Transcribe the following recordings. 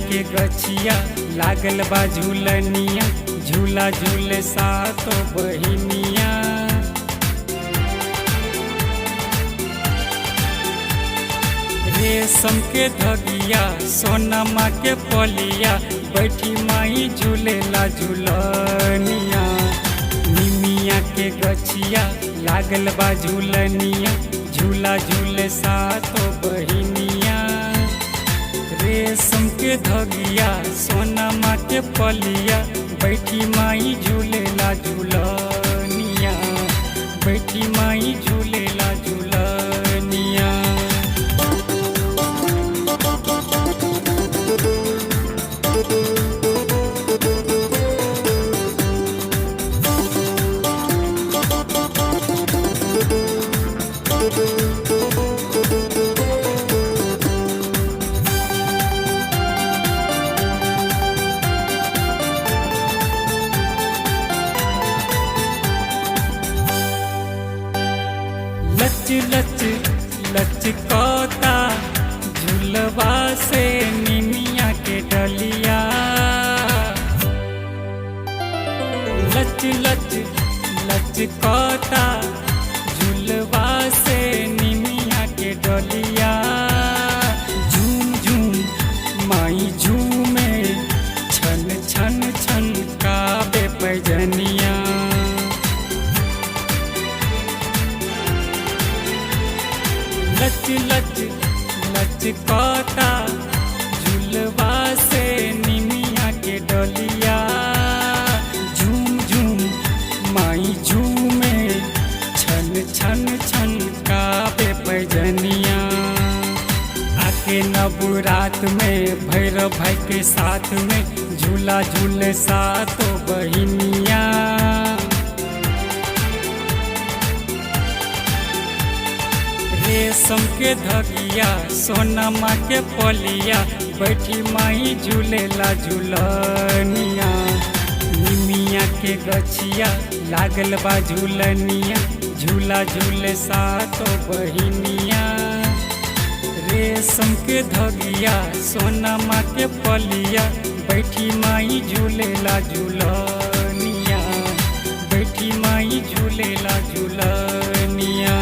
के गछिया लागल बा झूलनिया, झूला झूले सातो बहिनिया। रेशम के धगिया सोनमा के पलिया, बैठी माई झूलेला झूलनिया। निमिया के गछिया लागल बा झूलनिया, झूला झूले सातो बहिनिया। रेशम के धगिया सोनमा के पलिया, बैठी माई झूलेला झूलनिया, बैठी माई झूलेला झूलनिया। लच लच लचकता झूलवा से निमिया के डलिया। लच लच लचकता झूलवा से निमिया के डलिया। झूम झूम माई झूमे, छन छन छन काबे पैजनिया। लच लच लचकता झूलवा से निमिया के डलिया। झूम झूम माई झूमे, छन छन छन काबे पैजनिया। आके नवरात में भैरव भाई के साथ में, झूला झूले सातो बहिनिया। रेशम के धगिया सोनमा के पलिया, बैठी माई झूलेला झूलनिया। निमिया के गछिया लागल बा झूलनिया, झूला झूले सातो बहिनिया। रेशम के धगिया सोनमा के पलिया, बैठी माई झूलेला झूलनिया, बैठी माई झूलेला झूलनिया।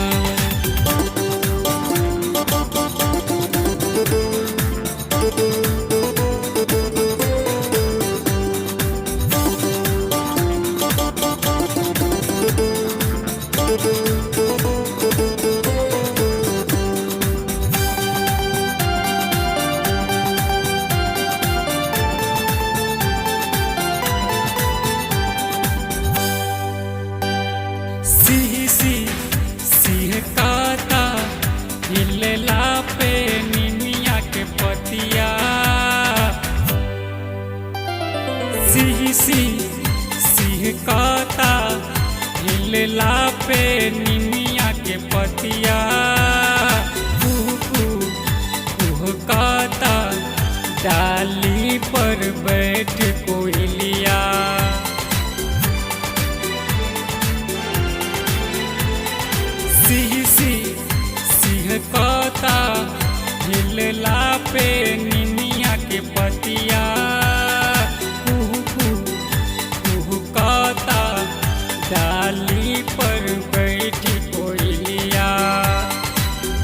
सिहकाता हिलेला पे निमिया के पतिया। सिहकाता हिलेला पे निमिया के पतिया। कुहकाता डाली पर बैठ कोयलिया। सिहकाता हिलला पे निमिया के पतिया। कुहकाता डाली पर बैठी कोयलिया।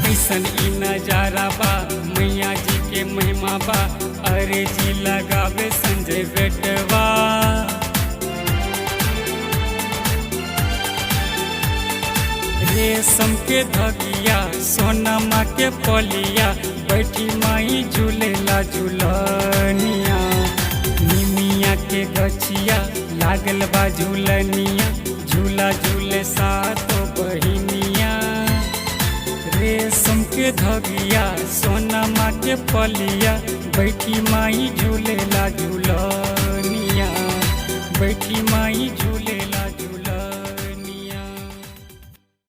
कैसन ई नजारा बा, मैया जी के महिमा बा, अरे जी लगावे संजय बेटवा। रेशम के धगिया सोनमा के पलिया, बैठी माई झूलेला झूलनिया। निमिया के गछिया लागल बा झूलनिया, झूला झूले सातो बहिनिया। रेशम के धगिया सोनमा के पलिया, बैठी माई झूलेला झूलनिया, बैठी माई झूलेला।